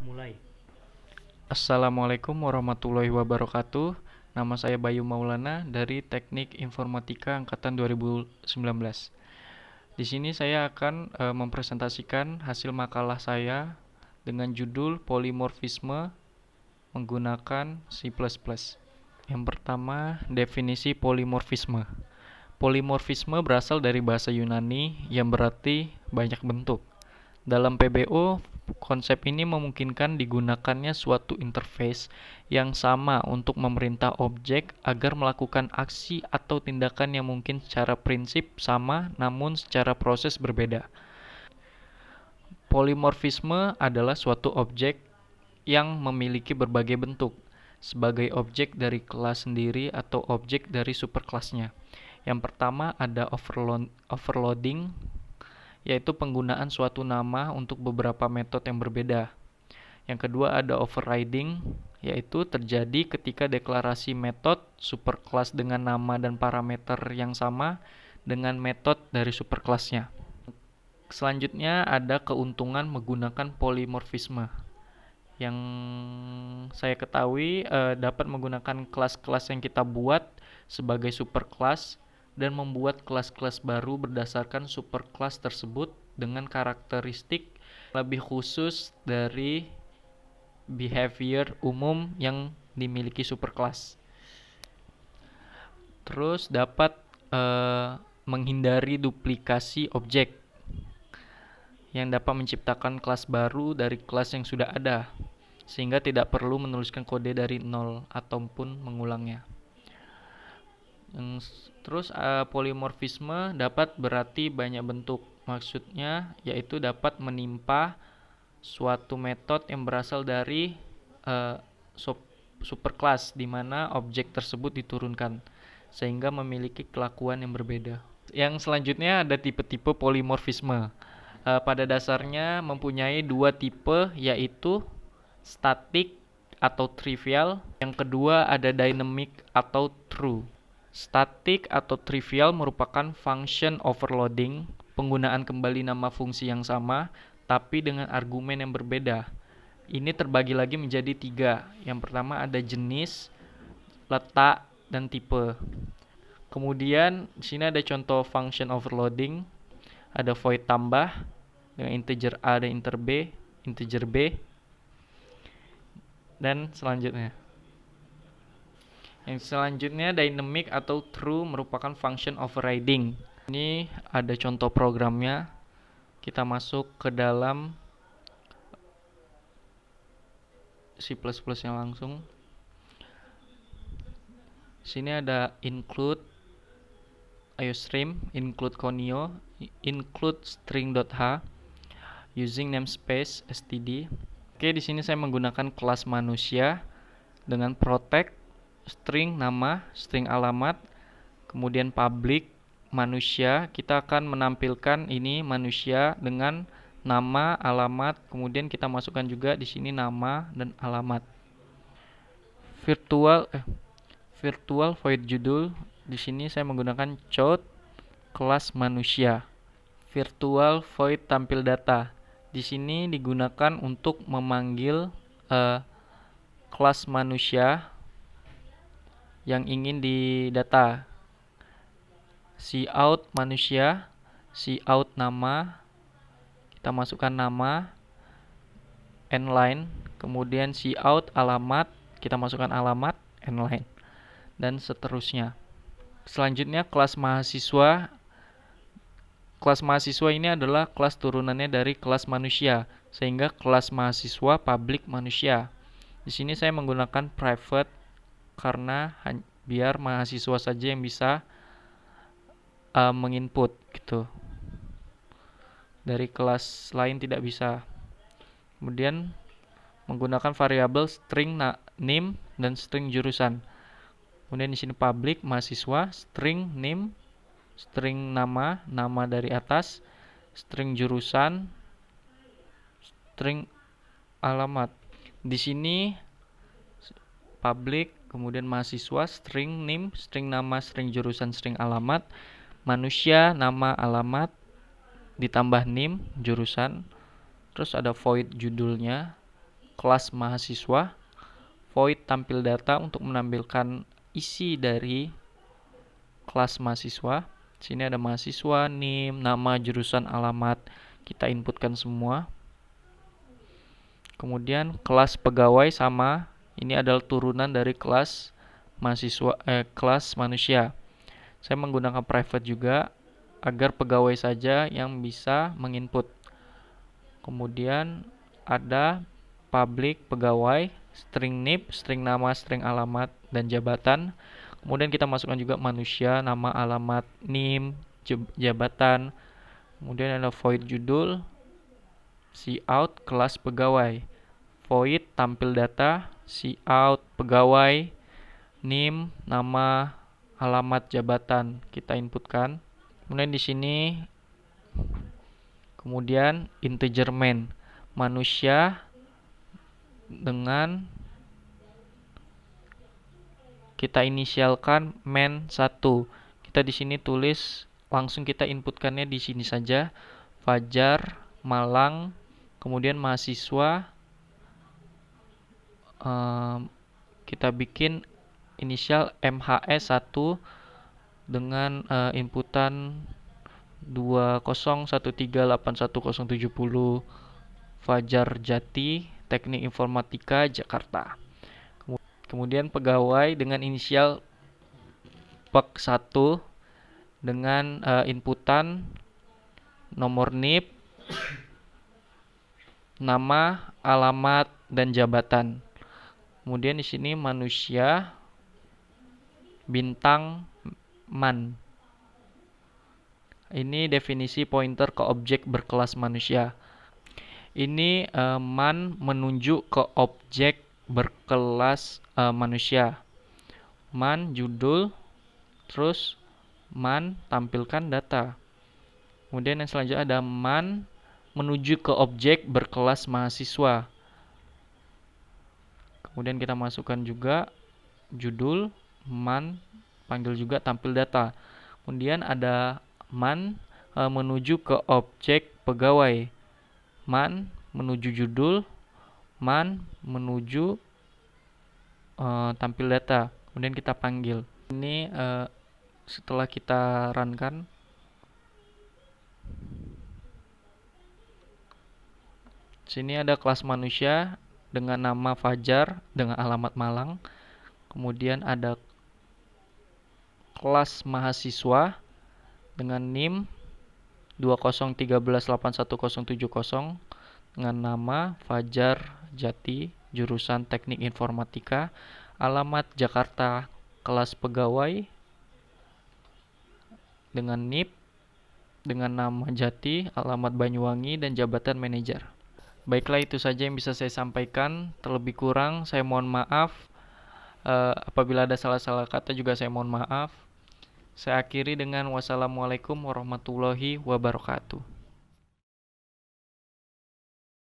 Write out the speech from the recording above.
Mulai. Assalamualaikum warahmatullahi wabarakatuh. Nama saya Bayu Maulana dari Teknik Informatika angkatan 2019. Di sini saya akan mempresentasikan hasil makalah saya dengan judul Polimorfisme menggunakan C++. Yang pertama, definisi polimorfisme. Polimorfisme berasal dari bahasa Yunani yang berarti banyak bentuk. Dalam PBO, konsep ini memungkinkan digunakannya suatu interface yang sama untuk memerintah objek agar melakukan aksi atau tindakan yang mungkin secara prinsip sama namun secara proses berbeda. Polimorfisme adalah suatu objek yang memiliki berbagai bentuk sebagai objek dari kelas sendiri atau objek dari superkelasnya. Yang pertama ada overloading, yaitu penggunaan suatu nama untuk beberapa metode yang berbeda. Yang kedua ada overriding, yaitu terjadi ketika deklarasi metode superkelas dengan nama dan parameter yang sama dengan metode dari superkelasnya. Selanjutnya ada keuntungan menggunakan polimorfisme. Yang saya ketahui dapat menggunakan kelas-kelas yang kita buat sebagai superkelas dan membuat kelas-kelas baru berdasarkan superkelas tersebut dengan karakteristik lebih khusus dari behavior umum yang dimiliki superkelas. Terus dapat menghindari duplikasi objek yang dapat menciptakan kelas baru dari kelas yang sudah ada, sehingga tidak perlu menuliskan kode dari nol ataupun mengulangnya. Terus polimorfisme dapat berarti banyak bentuk. Maksudnya yaitu dapat menimpa suatu metode yang berasal dari superkelas di mana objek tersebut diturunkan, sehingga memiliki kelakuan yang berbeda. Yang selanjutnya ada tipe-tipe polimorfisme. Pada dasarnya mempunyai dua tipe, yaitu static atau trivial. Yang kedua ada dynamic atau true. Static atau trivial merupakan function overloading, penggunaan kembali nama fungsi yang sama, tapi dengan argumen yang berbeda. Ini terbagi lagi menjadi tiga. Yang pertama ada jenis, letak, dan tipe. Kemudian di sini ada contoh function overloading, ada void tambah dengan integer a dan integer b, dan selanjutnya. Yang selanjutnya dynamic atau true merupakan function overriding. Ini ada contoh programnya. Kita masuk ke dalam C++ yang langsung. Sini ada include iostream, include conio, include string.h using namespace std. Oke, di sini saya menggunakan kelas manusia dengan protect string nama, string alamat, kemudian public manusia. Kita akan menampilkan ini manusia dengan nama, alamat, kemudian kita masukkan juga di sini nama dan alamat. Virtual void judul. Di sini saya menggunakan chout kelas manusia. Virtual void tampil data. Di sini digunakan untuk memanggil kelas manusia yang ingin didata. Cout manusia, cout nama, kita masukkan nama, nline, kemudian cout alamat, kita masukkan alamat, nline, dan seterusnya. Selanjutnya kelas mahasiswa. Kelas mahasiswa ini adalah kelas turunannya dari kelas manusia, sehingga kelas mahasiswa public manusia. Di sini saya menggunakan private karena biar mahasiswa saja yang bisa menginput gitu. Dari kelas lain tidak bisa. Kemudian menggunakan variabel string name dan string jurusan. Kemudian di sini public mahasiswa, string name, string nama, nama dari atas, string jurusan, string alamat. Di sini public, kemudian mahasiswa, string name, string nama, string jurusan, string alamat, manusia, nama, alamat, ditambah name, jurusan, terus ada void judulnya, kelas mahasiswa. Void tampil data untuk menampilkan isi dari kelas mahasiswa. Sini ada mahasiswa, NIM, nama, jurusan, alamat. Kita inputkan semua. Kemudian kelas pegawai sama. Ini adalah turunan dari kelas mahasiswa, kelas manusia. Saya menggunakan private juga agar pegawai saja yang bisa menginput. Kemudian ada public pegawai, string NIP, string nama, string alamat, dan jabatan. Kemudian kita masukkan juga manusia, nama, alamat, NIM, jabatan. Kemudian ada void judul, cout kelas pegawai, void tampil data, cout pegawai, NIM, nama, alamat, jabatan. Kita inputkan. Kemudian di sini kemudian integer main, manusia dengan kita inisialkan main 1. Kita di sini tulis langsung kita inputkannya di sini saja. Fajar, Malang, kemudian mahasiswa. Kita bikin inisial MHS 1 dengan inputan 2013810710 Fajar Jati, Teknik Informatika Jakarta. Kemudian pegawai dengan inisial PEK 1 dengan inputan nomor NIP, nama, alamat, dan jabatan. Kemudian di sini manusia, bintang, man. Ini definisi pointer ke objek berkelas manusia. Ini man menunjuk ke objek berkelas manusia. Man judul, terus man tampilkan data. Kemudian yang selanjutnya ada man menuju ke objek berkelas mahasiswa. Kemudian kita masukkan juga judul, man, panggil juga tampil data. Kemudian ada man menuju ke objek pegawai. Man menuju judul, man menuju tampil data. Kemudian kita panggil. Ini setelah kita runkan, sini ada kelas manusia dengan nama Fajar dengan alamat Malang. Kemudian ada kelas mahasiswa dengan NIM 2013811070 dengan nama Fajar Jati, jurusan Teknik Informatika, alamat Jakarta, kelas pegawai dengan NIP dengan nama Jati, alamat Banyuwangi, dan jabatan manajer. Baiklah, itu saja yang bisa saya sampaikan. Terlebih kurang saya mohon maaf. Apabila ada salah-salah kata juga saya mohon maaf. Saya akhiri dengan wassalamualaikum warahmatullahi wabarakatuh.